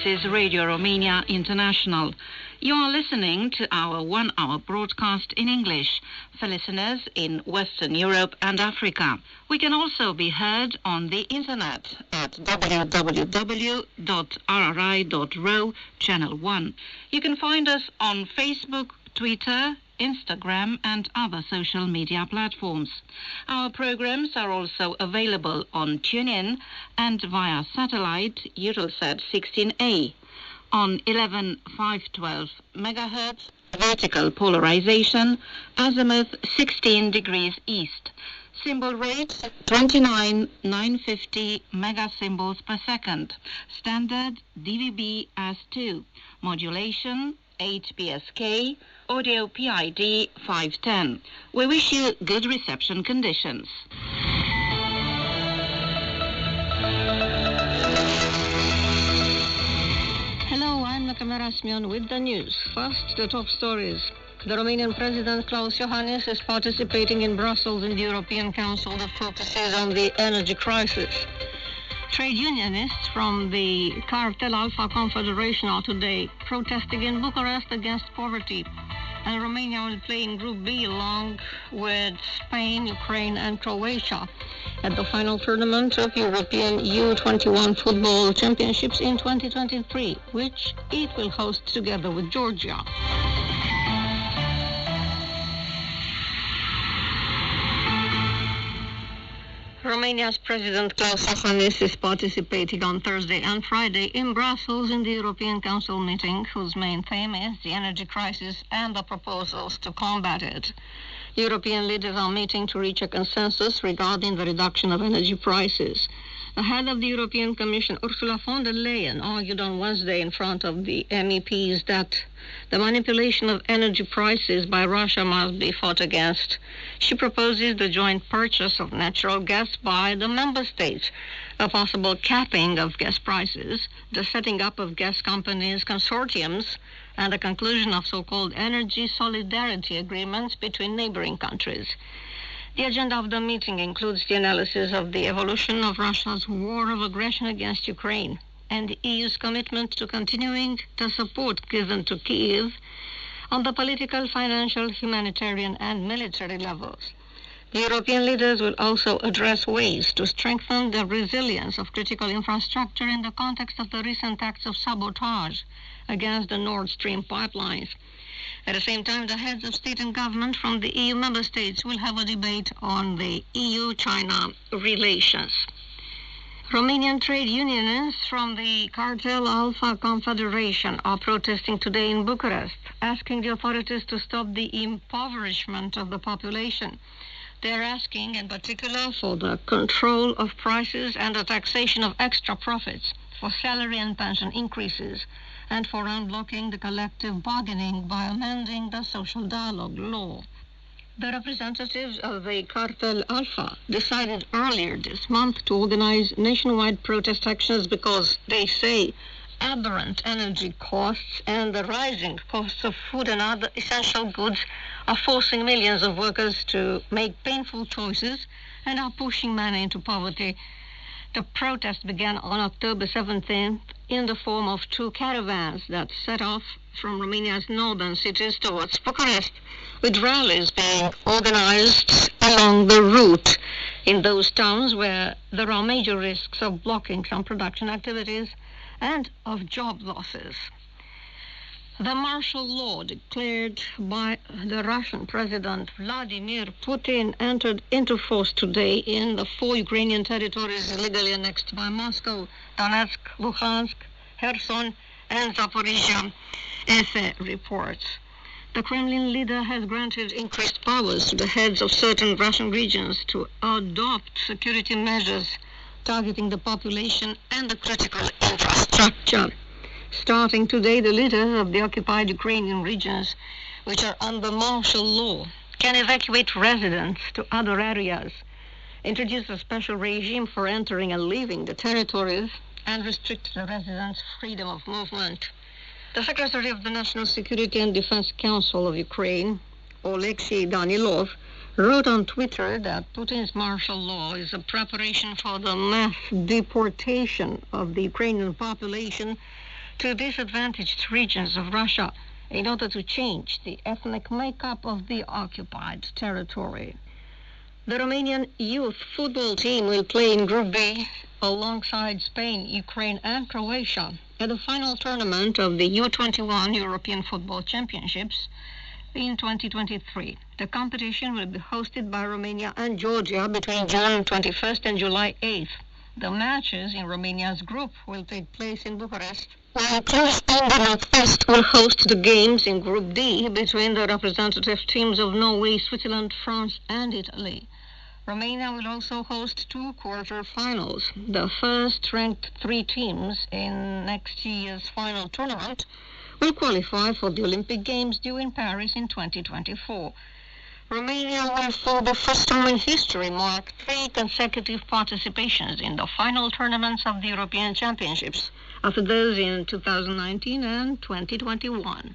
This is Radio Romania International. You are listening to our one-hour broadcast in English for listeners in Western Europe and Africa. We can also be heard on the internet at www.rri.ro, Channel 1. You can find us on Facebook, Twitter, Instagram and other social media platforms. Our programs are also available on TuneIn and via satellite Eutelsat 16A on 11,512 MHz, vertical polarization, azimuth 16 degrees east. Symbol rate 29,950 megasymbols per second. Standard DVB as 2. Modulation 8 PSK. Audio PID 510. We wish you good reception conditions. Hello, I'm Nakamera Smyon with the news. First, the top stories. The Romanian President Klaus Iohannis is participating in Brussels in the European Council that focuses on the energy crisis. Trade unionists from the Cartel Alpha Confederation are today protesting in Bucharest against poverty. And Romania will play in Group B along with Spain, Ukraine and Croatia at the final tournament of European U21 Football Championships in 2023, which it will host together with Georgia. Romania's President Klaus Iohannis is participating on Thursday and Friday in Brussels in the European Council meeting, whose main theme is the energy crisis and the proposals to combat it. European leaders are meeting to reach a consensus regarding the reduction of energy prices. The head of the European Commission, Ursula von der Leyen, argued on Wednesday in front of the MEPs that the manipulation of energy prices by Russia must be fought against. She proposes the joint purchase of natural gas by the member states, a possible capping of gas prices, the setting up of gas companies' consortiums, and the conclusion of so-called energy solidarity agreements between neighboring countries. The agenda of the meeting includes the analysis of the evolution of Russia's war of aggression against Ukraine and the EU's commitment to continuing the support given to Kyiv on the political, financial, humanitarian and military levels. The European leaders will also address ways to strengthen the resilience of critical infrastructure in the context of the recent acts of sabotage against the Nord Stream pipelines. At the same time, the heads of state and government from the EU member states will have a debate on the EU-China relations. Romanian trade unionists from the Cartel Alpha Confederation are protesting today in Bucharest, asking the authorities to stop the impoverishment of the population. They are asking, in particular, for the control of prices and the taxation of extra profits, for salary and pension increases, and for unblocking the collective bargaining by amending the social dialogue law. The representatives of the Cartel Alpha decided earlier this month to organize nationwide protest actions because they say aberrant energy costs and the rising costs of food and other essential goods are forcing millions of workers to make painful choices and are pushing many into poverty. The protest began on October 17th in the form of two caravans that set off from Romania's northern cities towards Bucharest, with rallies being organized along the route in those towns where there are major risks of blocking some production activities and of job losses. The martial law declared by the Russian President Vladimir Putin entered into force today in the 4 Ukrainian territories illegally annexed by Moscow: Donetsk, Luhansk, Kherson, and Zaporizhia, EFE reports. The Kremlin leader has granted increased powers to the heads of certain Russian regions to adopt security measures targeting the population and the critical infrastructure. Starting today, the leaders of the occupied Ukrainian regions, which are under martial law, can evacuate residents to other areas, introduce a special regime for entering and leaving the territories, and restrict the residents' freedom of movement. The Secretary of the National Security and Defense Council of Ukraine, Oleksiy Danilov, wrote on Twitter that Putin's martial law is a preparation for the mass deportation of the Ukrainian population to disadvantaged regions of Russia in order to change the ethnic makeup of the occupied territory. The Romanian youth football team will play in Group B alongside Spain, Ukraine and Croatia at the final tournament of the U21 European Football Championships in 2023. The competition will be hosted by Romania and Georgia between June 21st and July 8th. The matches in Romania's group will take place in Bucharest, while Spain the Northwest will host the games in Group D between the representative teams of Norway, Switzerland, France and Italy. Romania will also host 2 quarter-finals. The first-ranked 3 teams in next year's final tournament will qualify for the Olympic Games due in Paris in 2024. Romania will, for the first time in history, mark 3 consecutive participations in the final tournaments of the European Championships, after those in 2019 and 2021.